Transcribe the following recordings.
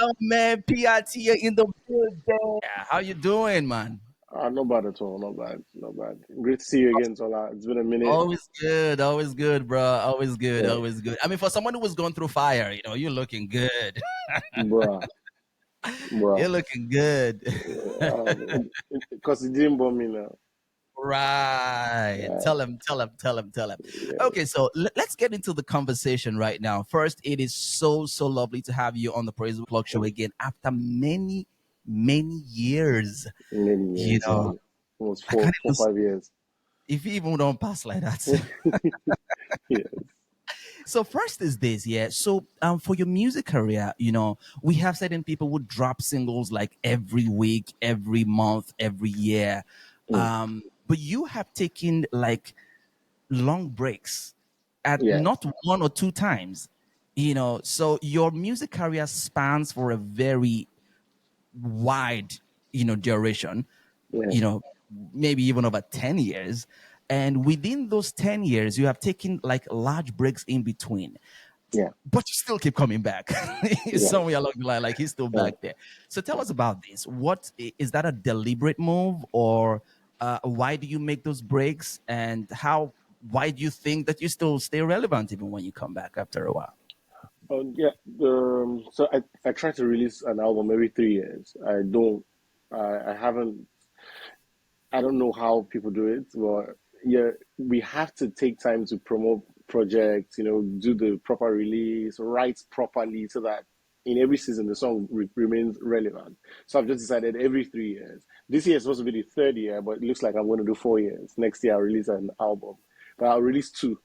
up, man? PIT in the building. How you doing, man? Not bad at all. Not bad. Not bad. Great to see you again, Tola. It's been a minute. Always good, bro. Always good, Yeah, always good. I mean, for someone who was going through fire, you're looking good. bruh, bruh. You're looking good. Because it didn't bother me now. Right. Yeah, Tell him. yeah, Okay, so let's get into the conversation right now. First, it is so lovely to have you on the Praise O'Clock show again after many years. many You years. know, Almost I can't four, even, 5 years. if you even don't pass like that. Yeah, So first is this, yeah. So for your music career, we have certain people who drop singles like every week, every month, every year. mm, But you have taken like long breaks at yeah, not one or two times. So your music career spans for a very wide, duration, yeah, you know, maybe even over 10 years. And within those 10 years, you have taken like large breaks in between, yeah, but you still keep coming back. yeah. Somewhere along the line, like he's still yeah. back there. So tell us about this. What is that, a deliberate move, or why do you make those breaks, and why do you think that you still stay relevant even when you come back after a while? Yeah. So I try to release an album every 3 years. I don't. I haven't. I don't know how people do it, but yeah, we have to take time to promote projects, do the proper release, write properly so that in every season the song remains relevant. So I've just decided every 3 years. This year is supposed to be the third year, but it looks like I'm going to do 4 years. Next year I'll release an album, but I'll release two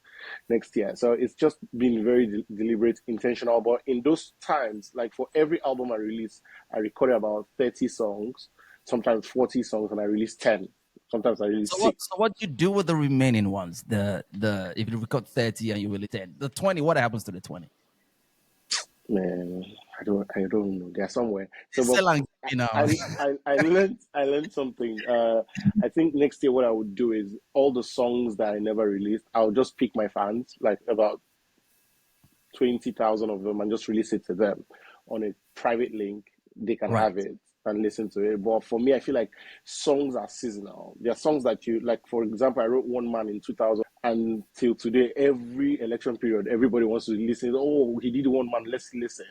next year. So it's just been very deliberate, intentional. But in those times, like for every album I release, I recorded about 30 songs, sometimes 40 songs, and I release 10. Sometimes I release So what? six. So what do you do with the remaining ones? The if you record 30 and you release 10, the 20. What happens to the 20? Man, I don't know. They're somewhere. So, but Selang, I learned something. I think next year what I would do is all the songs that I never released, I'll just pick my fans, like about 20,000 of them, and just release it to them on a private link. They can Right. have it and listen to it. But for me, I feel like songs are seasonal. There are songs that you like. For example, I wrote One Man in 2000, and till today, every election period, everybody wants to listen. Oh, he did One Man. Let's listen.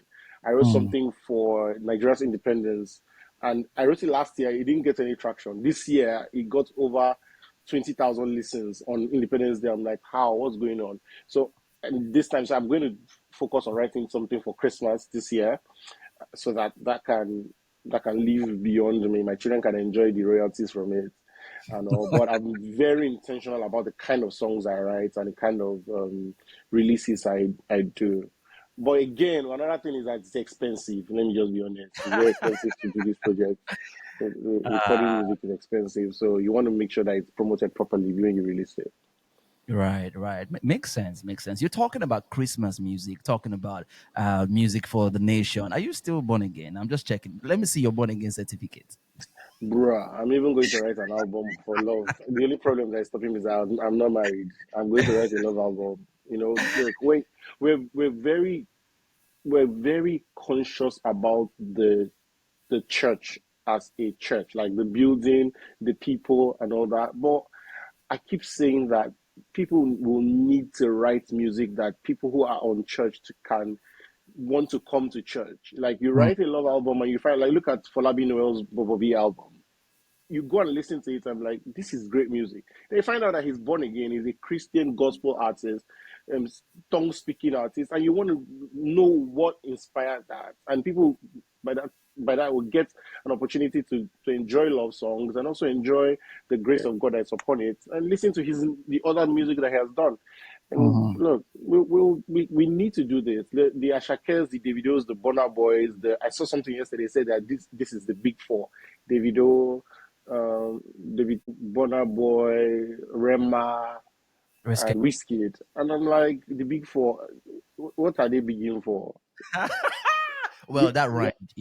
I wrote Mm. something for Nigeria's independence, and I wrote it last year. It didn't get any traction. This year, it got over 20,000 listens on Independence Day. I'm like, how? What's going on? So, and this time, so I'm going to focus on writing something for Christmas this year, so that can live beyond me. My children can enjoy the royalties from it and all. But I'm very intentional about the kind of songs I write and the kind of releases I do. But again, another thing is that it's expensive. Let me just be honest. It's very expensive to do this project. Recording music is expensive, so you want to make sure that it's promoted properly when you release it. Right. Makes sense. Makes sense. You're talking about Christmas music, talking about music for the nation. Are you still born again? I'm just checking. Let me see your born again certificate. Bruh, I'm even going to write an album for love. The only problem that is stopping me is that I'm not married. I'm going to write a love album. Look, we're very conscious about the church as a church, like the building, the people, and all that. But I keep saying that people will need to write music that people who are on church can want to come to church. Like you Mm. write a love album and you find, like, look at Folabi Noel's Bobobi album. You go and listen to it, I'm like, this is great music. Then you find out that he's born again, he's a Christian gospel artist, tongue speaking artist, and you want to know what inspired that. And people by that will get an opportunity to enjoy love songs and also enjoy the grace of God that's upon it and listen to the other music that he has done. And Mhm. look, we need to do this. The Ashakes, the Davidos, the Burna Boys. I saw something yesterday said that this is the big four: Davido, David Burna Boy, Rema, Risky. and Wizkid. And I'm like, the big four. What are they bigging for? Well, The, that the rhymed.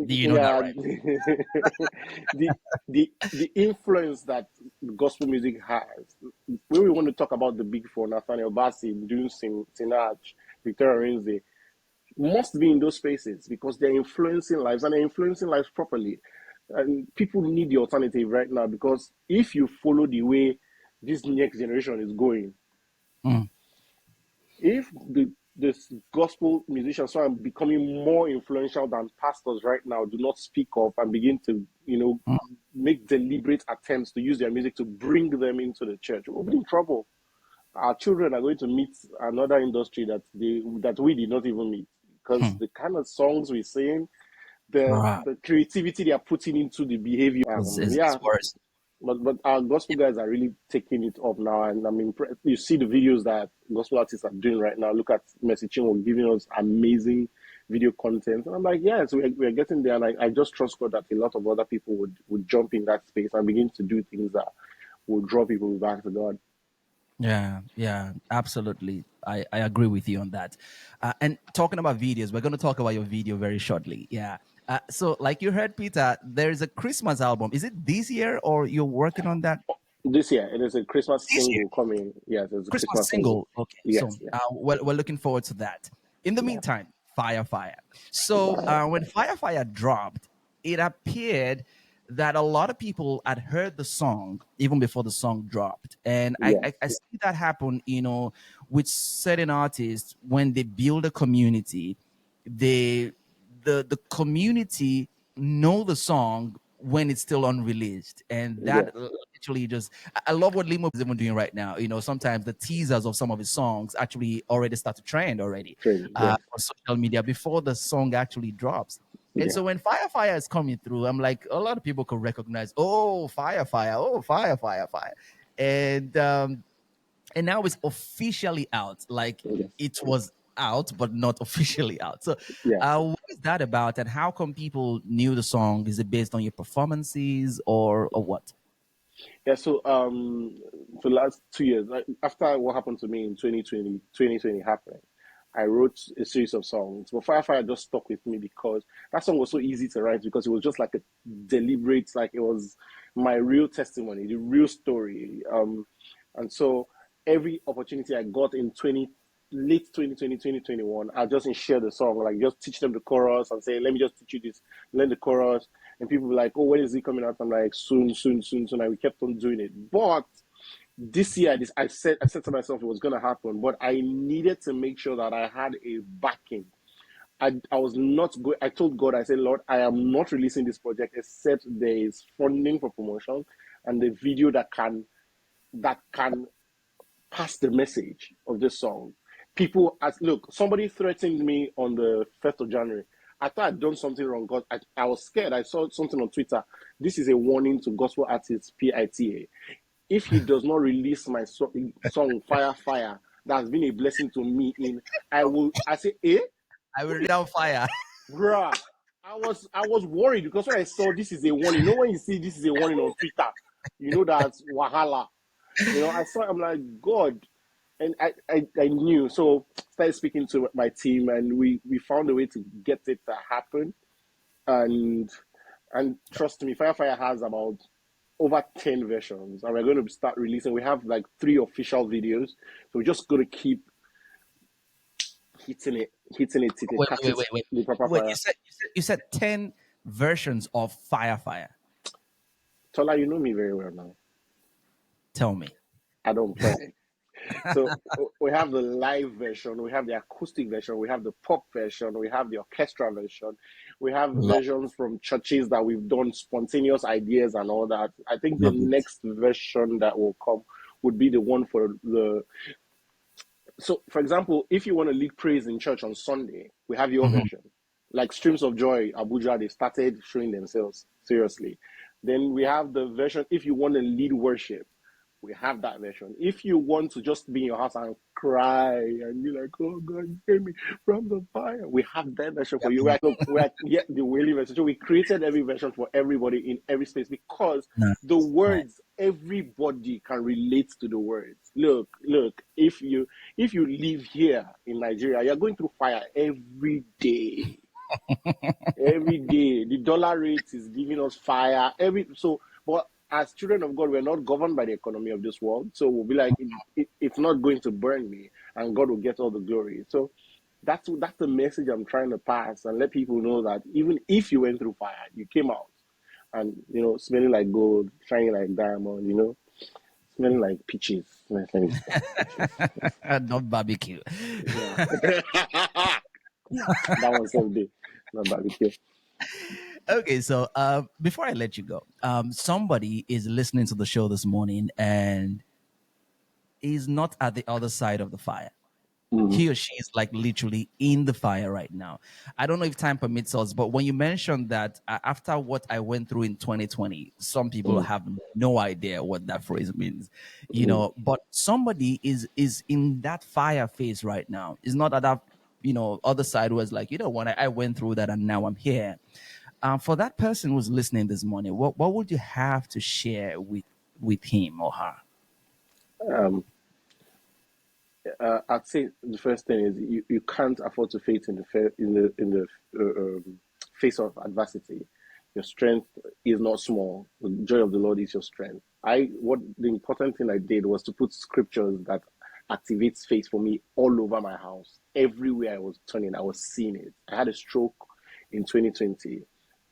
Do you know that yeah, rhyme? the influence that gospel music has. When we want to talk about the big four, Nathaniel Bassey, Dune Sinach, Victoria Renzi, must be in those spaces because they're influencing lives and they're influencing lives properly. And people need the alternative right now because if you follow the way this next generation is going, Mm, if this gospel musicians who are becoming more influential than pastors right now do not speak up and begin to, mm, make deliberate attempts to use their music to bring them into the church, we'll be in trouble. Our children are going to meet another industry that we did not even meet because mm. the kind of songs we sing, the Right. the creativity they are putting into the behavior. It's Yeah, worse. but our gospel guys are really taking it up now, and I mean, you see the videos that gospel artists are doing right now. Look at Mercy Chinwo giving us amazing video content, and I'm like, yes, we're getting there, and I just trust God that a lot of other people would jump in that space and begin to do things that will draw people back to God. Yeah, yeah, absolutely. I agree with you on that. And talking about videos, we're going to talk about your video very shortly. Yeah. So, like you heard, Peter, there is a Christmas album. Is it this year or you're working on that This year, it is a Christmas this year? single coming. Yes, it's a Christmas Christmas single. single. Okay, so Yes, yeah, we're looking forward to that. In the yeah. meantime, Fire Fire. So Right. when Fire Fire dropped, it appeared that a lot of people had heard the song even before the song dropped, and I Yes, see that happen, with certain artists when they build a community, they the community know the song when it's still unreleased, and that yes, literally just I love what Limo is even doing right now. Sometimes the teasers of some of his songs actually already start to trend already training. Yes, on social media before the song actually drops. And yeah. so when Fire Fire is coming through, I'm like, a lot of people could recognize, oh, Fire Fire, oh, Fire Fire, Fire. And now it's officially out. Like Yes, it was out, but not officially out. So, yeah. what is that about, and how come people knew the song? Is it based on your performances or what? Yeah, so for the last 2 years, after what happened to me in 2020 happened, I wrote a series of songs. But Firefire just stuck with me because that song was so easy to write because it was just like a deliberate, like it was my real testimony, the real story. And so every opportunity I got in 20 late 2020, 2021, I just share the song, like just teach them the chorus and say, let me just teach you this, learn the chorus. And people were like, oh, when is it coming out? I'm like, soon, soon, soon, soon. And we kept on doing it. But this year, I said to myself it was going to happen, but I needed to make sure that I had a backing. I was not good. I told God, I said, Lord, I am not releasing this project except there is funding for promotion and the video that can pass the message of this song. People, look, somebody threatened me on the 1st of January. I thought I'd done something wrong because I was scared. I saw something on Twitter. This is a warning to gospel artists, PITA. If he does not release my song Fire Fire, that has been a blessing to me I say, I will read out Fire. bruh. I was worried because when I saw this is a warning, when you see this is a warning on Twitter, that's Wahala. I saw I'm like, God, and I knew. So started speaking to my team and we found a way to get it to happen. And trust me, Firefire has about over 10 versions and we're going to start releasing. We have like 3 official videos. So we're just going to keep hitting it till it Wait, wait, catches wait, wait, the proper wait. fire. You said 10 versions of Fire Fire. Tola, you know me very well now. Tell me. I don't play. So we have the live version, we have the acoustic version, we have the pop version, we have the orchestra version, we have Love, versions from churches that we've done spontaneous ideas and all that. I think the love it. next version that will come would be the one for the. So, for example, if you want to lead praise in church on Sunday, we have your Mhm. version. Like Streams of Joy, Abuja, they started showing themselves seriously. Then we have the version if you want to lead worship, we have that version. If you want to just be in your house and cry and be like, oh God, save me from the fire, we have that version for you. We're the wailing version. So we created every version for everybody in every space because the Nice, nice. words, everybody can relate to the words. Look, if you live here in Nigeria, you're going through fire every day. Every day, the dollar rate is giving us fire. But as children of God, we're not governed by the economy of this world. So we'll be like, it's not going to burn me, and God will get all the glory. So That's the message I'm trying to pass and let people know that even if you went through fire, you came out and smelling like gold, shining like diamond, smelling like peaches. Let me stop peaches. Not barbecue. Yeah. That one someday, not barbecue. Okay, so before I let you go, somebody is listening to the show this morning and is not at the other side of the fire. Mm-hmm. He or she is like literally in the fire right now. I don't know if time permits us, but when you mentioned that after what I went through in 2020, some people Mm-hmm. have no idea what that phrase means, Mm-hmm. but somebody is in that fire phase right now. Is not at that, other side was like, when I went through that and now I'm here. For that person who's listening this morning, what would you have to share with him or her? Um, I'd say the first thing is you can't afford to faint in the face of adversity. Your strength is not small. The joy of the Lord is your strength. What the important thing I did was to put scriptures that activates faith for me all over my house. Everywhere I was turning, I was seeing it. I had a stroke in 2020,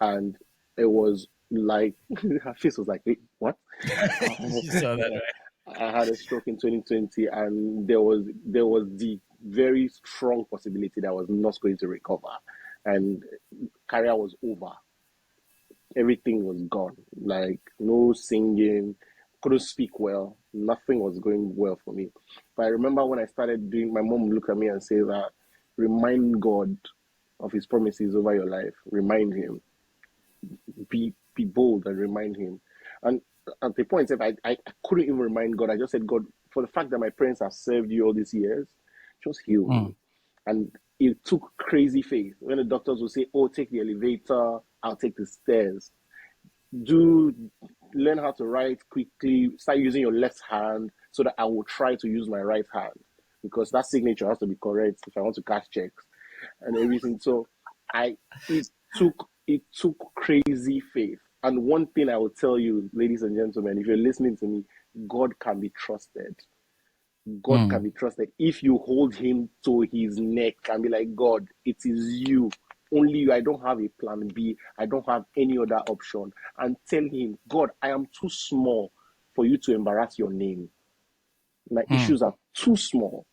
and it was like her face was like, wait, what? You saw that, I had a stroke in 2020, and there was the very strong possibility that I was not going to recover, and career was over. Everything was gone. Like no singing, couldn't speak well. Nothing was going well for me. But I remember when I started doing, my mom would look at me and say that remind God of His promises over your life. Remind Him. Be bold and remind Him. And at the point, I couldn't even remind God. I just said, God, for the fact that my parents have served you all these years, just heal me. right? And it took crazy faith. When the doctors would say, oh, take the elevator, I'll take the stairs. Do learn how to write quickly, start using your left hand so that I will try to use my right hand because that signature has to be correct if I want to cash checks and everything. So I it took crazy faith. And one thing I will tell you, ladies and gentlemen, if you're listening to me, God can be trusted. God can Mm, be trusted. If you hold him to his neck and be like, God, it is you, only you. I don't have a plan B. I don't have any other option. And tell him, God, I am too small for you to embarrass your name. My mm. issues are too small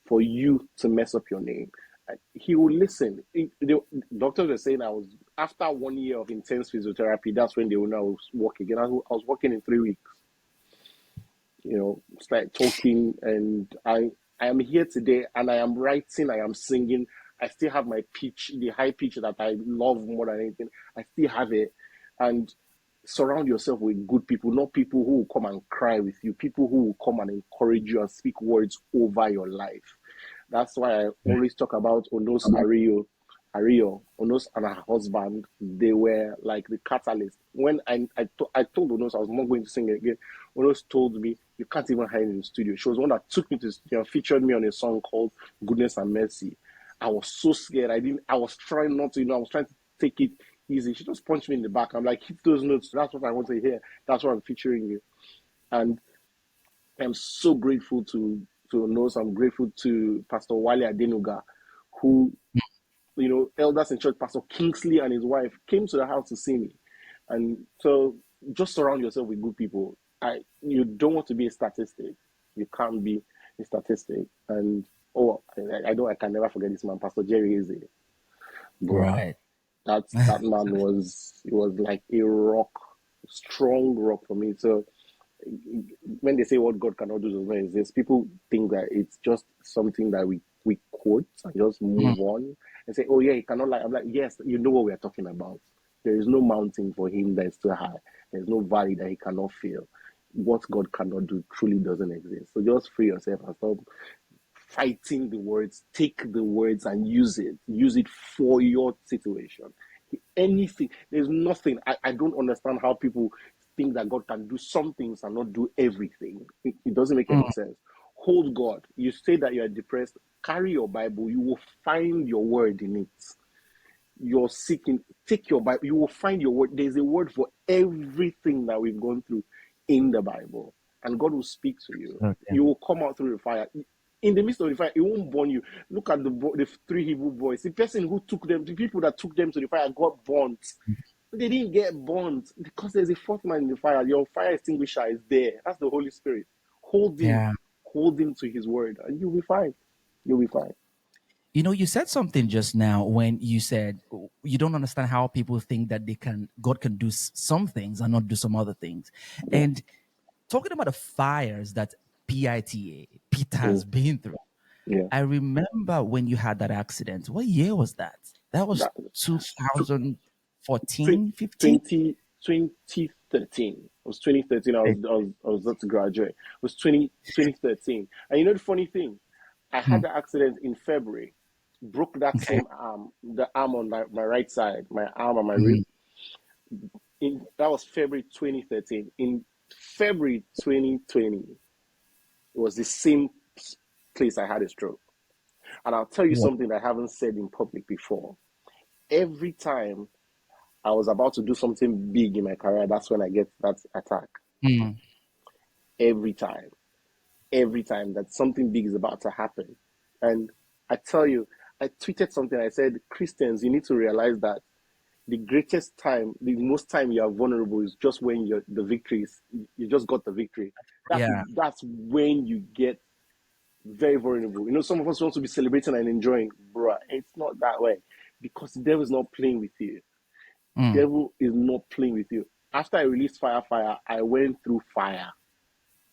for you to mess up your name. And he will listen. The doctors were saying I was, after 1 year of intense physiotherapy, that's when they will now walk again. I was walking in 3 weeks. Start talking, and I am here today, and I am writing, I am singing. I still have my pitch, the high pitch that I love more than anything. I still have it. And surround yourself with good people, not people who will come and cry with you, people who will come and encourage you and speak words over your life. That's why I always talk about Onos Ario, Onos and her husband. They were like the catalyst. When I told Onos I was not going to sing again, Onos told me, you can't even hide in the studio. She was the one that took me to the studio and featured me on a song called Goodness and Mercy. I was so scared. I was trying not to, I was trying to take it easy. She just punched me in the back. I'm like, hit those notes. That's what I want to hear. That's why I'm featuring you. And I'm so grateful to Nos. I'm grateful to Pastor Wale Adenuga, who, elders in church, Pastor Kingsley and his wife came to the house to see me. And so just surround yourself with good people. You don't want to be a statistic. You can't be a statistic. And I can never forget this man, Pastor Jerry Eze. Bruh. Right. That man was like a rock, strong rock for me. So when they say what God cannot do does not exist, people think that it's just something that we quote and just Mm, move on and say, oh yeah, he cannot lie. I'm like, yes, you know what we are talking about. There is no mountain for him that is too high. There's no valley that he cannot fill. What God cannot do truly doesn't exist. So just free yourself and stop fighting the words. Take the words and use it. Use it for your situation. Anything. There's nothing. I don't understand how people think that God can do some things and not do everything. It doesn't make any mm, sense. Hold God. You say that you are depressed, carry your Bible. You will find your word in it. You're seeking, take your Bible. You will find your word. There's a word for everything that we've gone through in the Bible. And God will speak to you. okay. You will come out through the fire. in the midst of the fire, it won't burn you. Look at the three Hebrew boys. The person who took them, the people that took them to the fire got burnt. They didn't get burnt because there's a fourth man in the fire. Your fire extinguisher is there. That's the Holy Spirit. Hold him, Yeah. hold him to his word, and you'll be fine. You'll be fine. You know, you said something just now when you said you don't understand how people think that God can do some things and not do some other things. Yeah. And talking about the fires that PITA has Mm. been through, Yeah. I remember when you had that accident. What year was that? That was That, tw- 2014, 15? 2013. It was 2013. I was about to graduate. It was 2013. And you know the funny thing? I had Hmm. the accident in February. Broke that Okay. same arm, the arm on my right side, my arm and my rib. Hmm. That was February 2013. In February 2020, it was the same place I had a stroke. And I'll tell you Wow. something that I haven't said in public before. Every time I was about to do something big in my career, that's when I get that attack. Hmm. Every time. Every time that something big is about to happen. And I tell you, I tweeted something. I said, Christians, you need to realize that the greatest time, the most time you are vulnerable is just when the victory is, you just got the victory. Yeah. That's when you get very vulnerable. You know, some of us want to be celebrating and enjoying, bruh. It's not that way because the devil is not playing with you. The Hmm. devil is not playing with you. After I released Fire, I went through fire.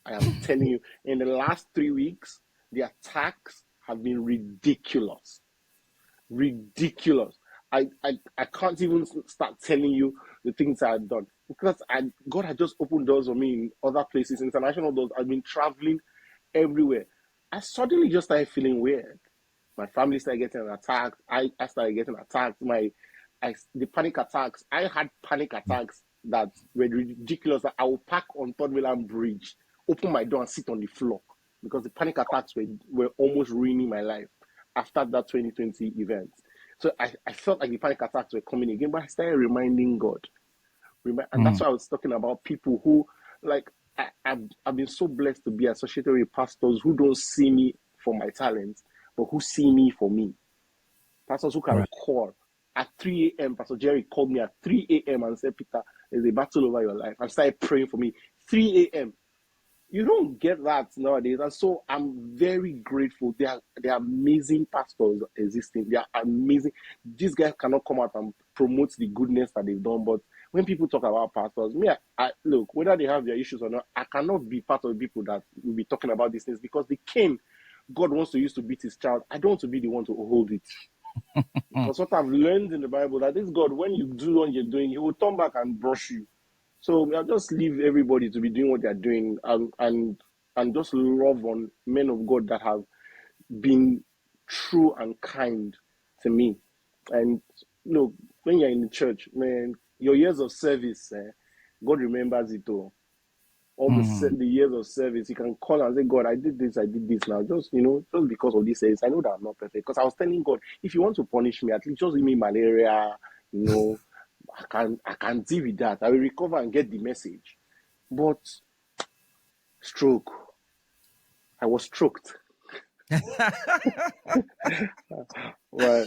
I am telling you, in the last 3 weeks, the attacks have been ridiculous. Ridiculous. I can't even start telling you the things I've done because God had just opened doors for me in other places, international doors. I've been traveling everywhere. I suddenly just started feeling weird. My family started getting attacked. I started getting attacked. The panic attacks. I had panic attacks that were ridiculous. That I would park on Third Mainland Bridge, open my door and sit on the floor because the panic attacks were almost ruining my life after that 2020 event. So I felt like the panic attacks were coming again, but I started reminding God. And Hmm. that's why I was talking about people who, like, I've been so blessed to be associated with pastors who don't see me for my talents, but who see me for me. Pastors who can Right. call at 3 a.m. Pastor Jerry called me at 3 a.m. and said, Peter, there's a battle over your life. And started praying for me. 3 a.m. You don't get that nowadays. And so I'm very grateful. They are amazing pastors existing. They are amazing. These guys cannot come out and promote the goodness that they've done. But when people talk about pastors, me, I look, whether they have their issues or not, I cannot be part of the people that will be talking about these things because the cane God wants to use to beat his child, I don't want to be the one to hold it. Hmm. Because what I've learned in the Bible, that this God, when you do what you're doing, he will turn back and brush you. So I'll just leave everybody to be doing what they're doing and just love on men of God that have been true and kind to me. And look, when you're in the church, man, your years of service, God remembers it all. All Hmm. the years of service, you can call and say, God, I did this now. Just just because of this service, I know that I'm not perfect. Because I was telling God, if you want to punish me, at least just give me malaria, you know, I can deal with that. I will recover and get the message. But stroke, I was stroked. Well,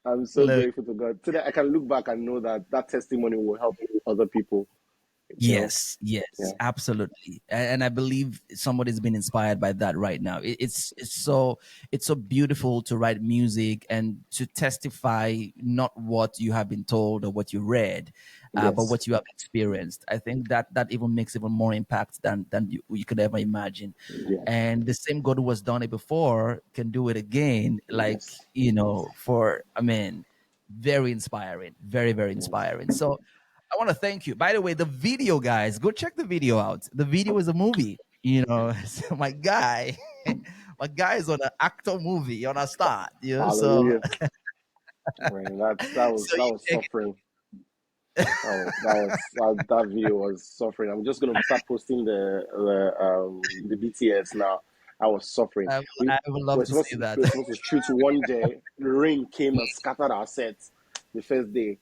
I'm so Look. grateful to God. Today I can look back and know that that testimony will help other people. You know, Yes, yes, yeah, absolutely, and I believe somebody's been inspired by that right now. It's so beautiful to write music and to testify not what you have been told or what you read, but yes, what you have experienced. I think that even makes even more impact than you could ever imagine. yes, And the same God who has done it before can do it again. Like yes, for I mean, very inspiring, very very yes. inspiring. So I want to thank you. By the way, the video, guys, go check the video out. The video is a movie. So my guy, my guy is on an actor movie on a start. So Hallelujah. Man, that was so that you was check. suffering. That video was suffering. I'm just gonna start posting the BTS now. I was suffering. We I would love were to supposed see to that. we were supposed to shoot one day. The rain came and scattered our sets. The first day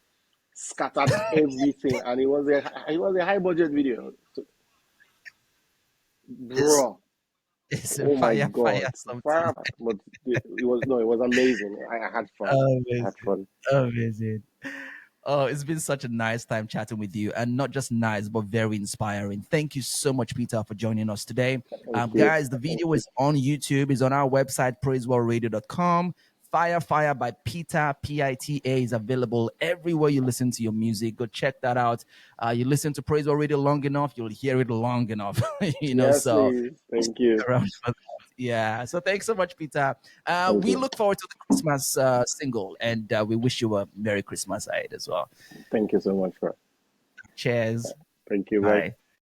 scattered everything, and it was a high budget video, so, It's bro. It's a Oh my fire, fire God, something. fire! But it was no, it was amazing. I had fun. I had Amazing. fun. Amazing. Oh, it's been such a nice time chatting with you, and not just nice, but very inspiring. Thank you so much, Peter, for joining us today. Thank you. Guys, the video is on YouTube, is on our website, praisewellradio.com. Fire Fire by PITA, PITA is available everywhere you listen to your music. Go check that out. You listen to Praise Well Radio long enough, you'll hear it long enough. Yes, So please. stick Thank you. around for that. Yeah. So thanks so much, Peter. Thank We you. look forward to the Christmas single, and we wish you a Merry Christmas ahead as well. Thank you so much for. Cheers. Thank you. Bye. Bye.